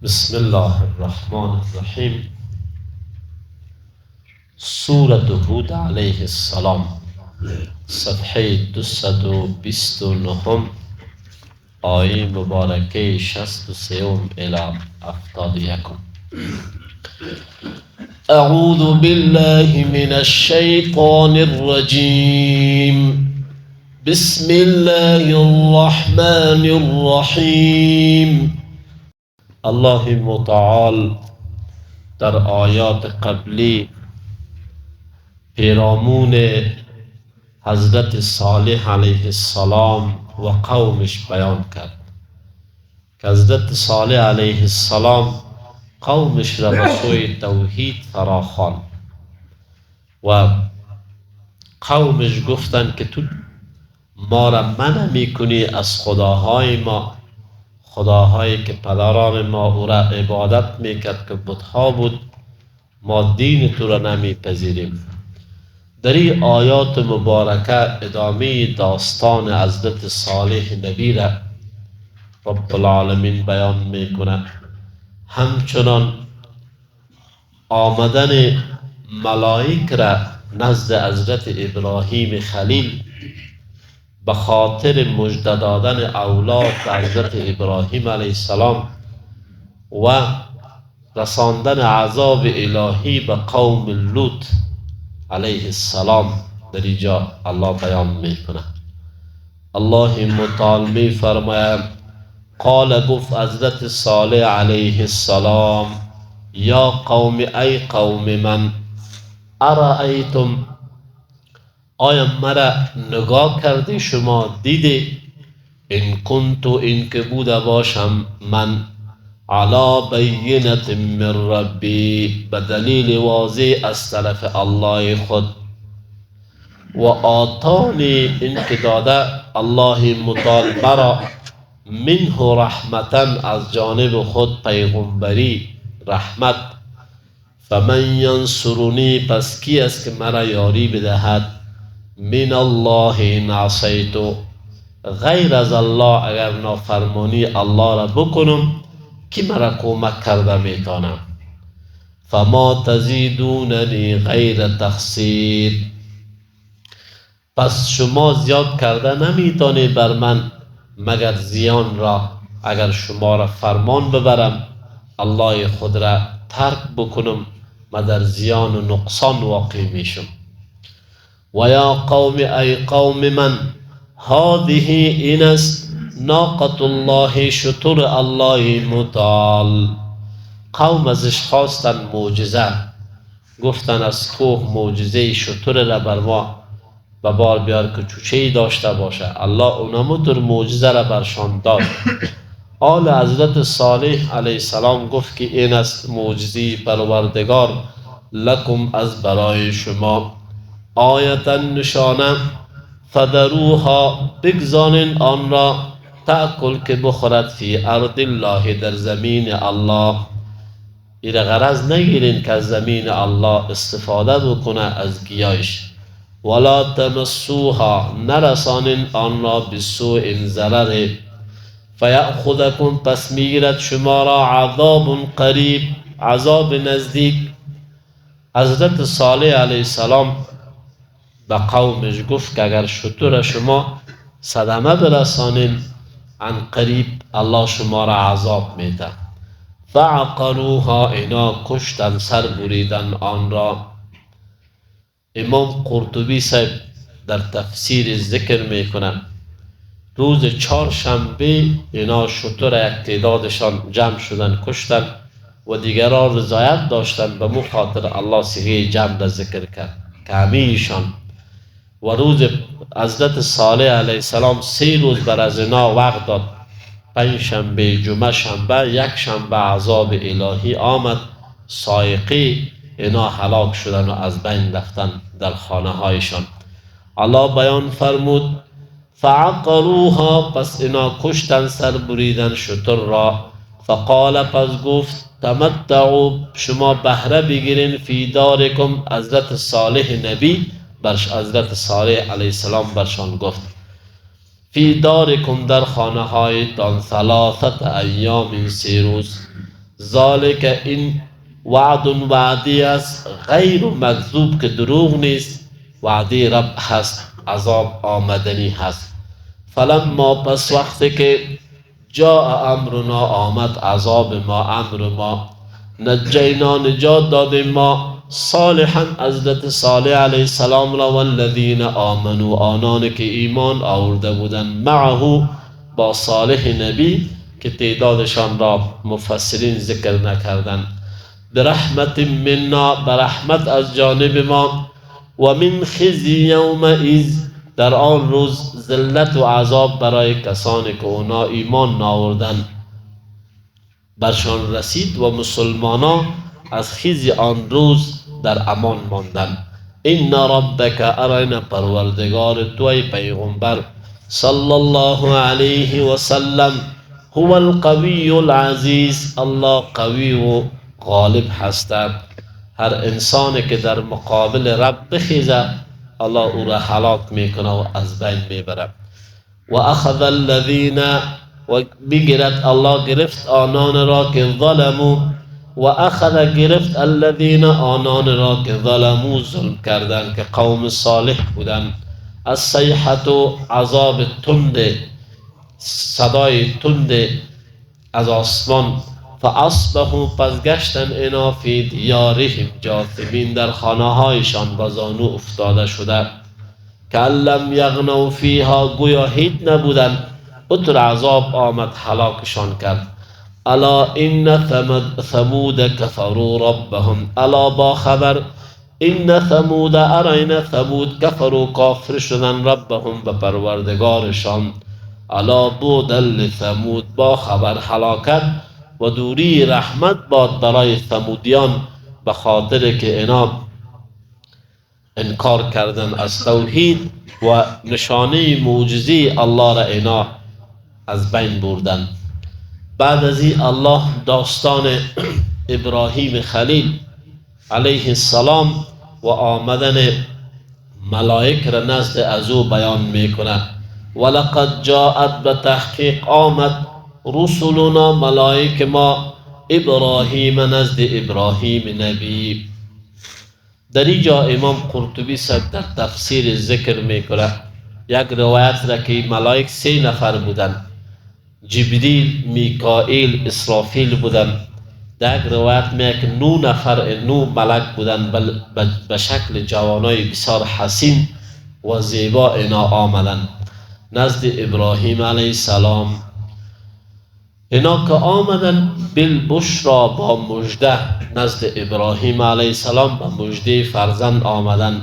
بسم الله الرحمن الرحیم. سورة هود علیه السلام، صفحه 229، آیه مبارکه 63 الی 71. اعوذ بالله من الشیطان الرجیم. بسم الله الرحمن الرحیم. الله متعال در آیات قبلی پیرامون حضرت صالح علیه السلام و قومش بیان کرد که حضرت صالح علیه السلام قومش را به سوی توحید فراخواند و قومش گفتند که تو ما را منع میکنی از خداهای ما، خداهایی که پدران ما او را عبادت میکرد که بتها بود، ما دین تو را نمیپذیریم. در این آیات مبارکه ادامه داستان حضرت صالح نبی را رب العالمین بیان میکنه. همچنان آمدن ملائک را نزد حضرت ابراهیم خلیل به خاطر مژده دادن اولاد حضرت ابراهیم علیه السلام و رساندن عذاب الهی به قوم لوط علیه السلام در اینجا الله بیان میکنه. الله متعال می فرماید قال، گفت حضرت صالح علیه السلام یا قوم، ای قوم من، ارائیتم، آیا مرا نگاه کردی، شما دیدی، ان کنتو، این که بوده باشم من، علی بینت من ربی، به دلیل واضح از طرف الله خود، و آتانی، این که داده الله متعال مرا، منه رحمتا، از جانب خود پیغمبری رحمت، فمن ینصرنی، پس کی است که مرا یاری بدهد، من الله ان عصیتو، غیر از الله اگر نافرمانی الله را بکنم کی مرا کمک کرده میتانم، فما تزیدوننی غیر تخسیر، پس شما زیاد کرده نمیتانی بر من مگر زیان را. اگر شما را فرمان ببرم الله خود را ترک بکنم من در زیان و نقصان واقع میشم. و یا قوم، ای قوم من، هذه، این است، ناقة الله، شتر الله متعال. قوم ازش خواستن معجزه، گفتن از کوه معجزه شتر را بر ما به بار بیار که چوچه‌ای داشته باشه. الله اونمطور معجزه را برشان داد. آل حضرت صالح علیه السلام گفت که این است معجزه پروردگار لکم، از برای شما، آیتا، نشانه، فدروها، بگذانین آن را، تأکل، که بخورد، فی ارض الله، در زمین الله. این غرض نگیرین که از زمین الله استفاده بکنه از گیاهش. ولا تمسوها، نرسانین آن را، بسوء، ضرر، فیأخذکم، پس میگیرد شما را، عذاب قریب، عذاب نزدیک. حضرت صالح علیه السلام به قومش گفت که اگر شتر شما صدمه برسانین عن قریب الله شما را عذاب میده. فعقروها، اینا کشتن، سر بریدن آن را. امام قرطبی صاحب در تفسیر ذکر میکنه روز چهارشنبه اینا شتر یک تعدادشان جمع شدن کشتن و دیگران رضایت داشتن، به مو خاطر الله صیغه جمع را ذکر کرد که همه ایشان. و روز حضرت صالح علیه السلام 3 روز بر از اینا وقت داد، 5 شنبه، جمعه، شنبه، یک شنبه عذاب الهی آمد، صاعقه، اینا هلاک شدن و از بین رفتن در خانه هایشان. الله بیان فرمود فعقروها، پس اینا کشتن، سر بریدن شتر را. فقال، پس گفت، تمتعوا، شما بهره بگیرین، فی دارکم، حضرت صالح نبی حضرت صالح علیه السلام برشان گفت، فی دارکم، در خانه هایتان، 3 ایام، 3 روز، ذالک این وعد وعدی است غیر مکذوب که دروغ نیست، وعده رب هست، عذاب آمدنی هست. فلما پس وقتی که جاء امرنا آمد عذاب ما، امر ما، نجینا نجات دادیم ما صالحا حضرت صالح علیه السلام را، والذین آمنوا آنان که ایمان آورده بودن، معه با صالح نبی که تعدادشان را مفسرین ذکر نکردن، برحمت منا برحمت از جانب ما، و من خزی یومئذ در آن روز ذلت و عذاب برای کسانی که اونا ایمان نآوردن برشان رسید و مسلمانان از خزی آن روز در امان ماندن. این ربک ارین پروردگار تو ای پیغمبر صلی الله علیه و سلم هو القوی العزیز، الله قوی و غالب هستند. هر انسانی که در مقابل رب بخیزه الله او را هلاک میکنه و از بین میبره. و اخذ الذین و بگیرد الله گرفت آنان را که ظلمو، و اخذ گرفت الذین آنان را که ظلمو ظلم کردن که قوم صالح بودن، از صیحت و عذاب تند، صدای تند از آسمان، فاصبحوا پس گشتن اینا فی دیارهم جاثمین در خانه هایشان با زانو افتاده شده، که لم یغنوا فیها گویا هیچ نبودن، اتر عذاب آمد هلاکشان کرد. الا ان ثمود کفروا ربهم، الا با خبر ان ثمود ارین ثمود کفروا کافر شدن ربهم به پروردگارشان، الا بودن لثمود با خبر هلاکت و دوری رحمت باد برای ثمودیان به خاطر که اینا انکار کردن از توحید و نشانه معجزی الله را اینا از بین بردن. بعد از این الله داستان ابراهیم خلیل علیه السلام و آمدن ملائک را نزد از او بیان میکنه. ولقد جاءت به تحقیق آمد رسولنا ملائک ما ابراهیم نزد ابراهیم نبی. در اینجا امام قرطبی صاحب در تفسیر ذکر میکنه یک روایت را که ملائک 3 نفر بودن، جبریل، میکائیل، اسرافیل بودن. در یک روایت میگه که 9 نفر 9 ملک بودن، به شکل جوانای بسیار حسین و زیبا اینا آمدن نزد ابراهیم علیه السلام. اینا که آمدن بالبشرا با مژده نزد ابراهیم علیه السلام، به مژده فرزند آمدن.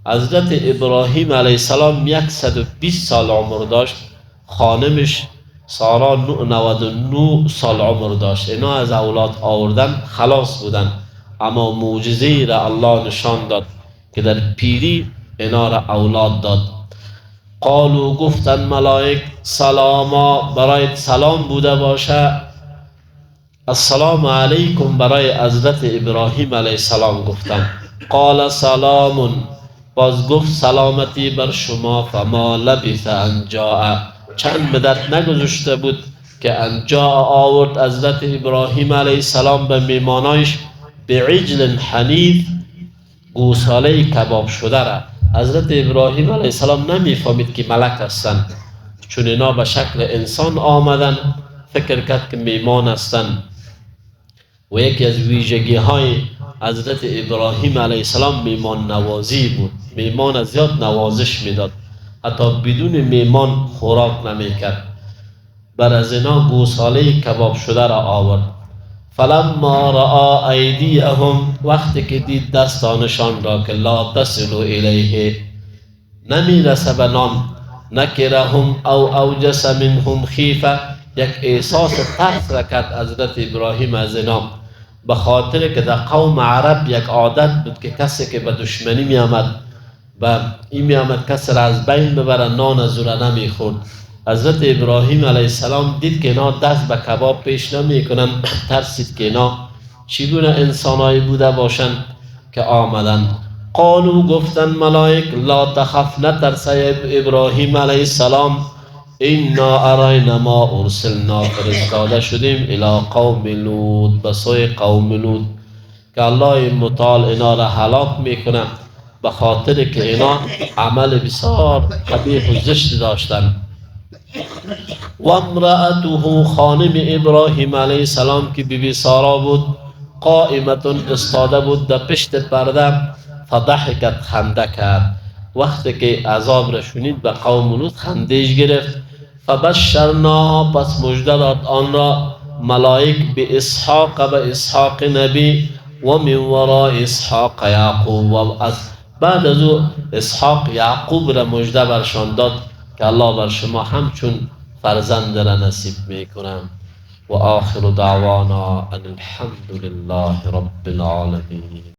حضرت ابراهیم علیه السلام 120 سال عمر داشت، خانمش سارا 99 سال عمر داشت. اینا از اولاد آوردن خلاص بودن، اما معجزه‌ای را الله نشان داد که در پیری اینا را اولاد داد. قالو گفتن ملائک سلاما برای سلام بوده باشه، السلام علیکم برای حضرت ابراهیم علیه السلام گفتن. قال سلام باز گفت سلامتی بر شما، فما لبث ان جاء چند مدت نگذشته بود که ان جاء آورد حضرت ابراهیم علیه السلام به میمانایش به عجل حنیف گوساله کباب شده را. حضرت ابراهیم علیه السلام نمیفهمید که ملک هستند، چون اینا به شکل انسان آمدن فکر کرد که میمان هستند. و یکی از ویژگی های حضرت ابراهیم علیه السلام میمان نوازی بود. میمان از زیاد نوازش میداد، حتی بدون میمان خوراک نمیکرد. بر از اینا گوساله کباب شده را آورد. فلما رأى ایدیهم وقتی که دید دستانشان را که لا تصل الیه نمیرسه به نان، نکرهم او اوجس منهم خیفه یک احساس ترس را کرد حضرت ابراهیم از اینا، به خاطر که در قوم عرب یک عادت بود که کسی که به دشمنی می آمد و این می آمد کسی را از بین ببره نان از او را نمی خورد. حضرت ابراهیم علیه السلام دید که اینا دست به کباب پیش نمی کنن، ترسید که اینا چگونه انسانایی بوده باشند که آمدن. قالو گفتن ملائک لا تخف نترس ابراهیم علیه السلام، اینا اراینا ما ارسلنا، فرستاده شدیم الی قوم لوط، به سوی قوم لوط که الله متعال اینا را هلاک میکنه به خاطر که اینا عمل بسیار قبیح و زشت داشتن. و امرأته، خانم ابراهیم علیه السلام که بیبی سارا بود، قائمتون استاده بود در پشت پرده، فضحکت، خنده کرد. وقتی که عذاب را شنید به قوم لوط خندش گرفت. فبشرنا، پس مژده داد آن را ملائک به اسحاق، به اسحاق نبی، و من وراء اسحاق یعقوب، و از بعد از او اسحاق یعقوب را مژده برشان داد که الله بر شما همچون فرزند را نصیب میکنم. و آخر دعوانا ان الحمد لله رب العالمین.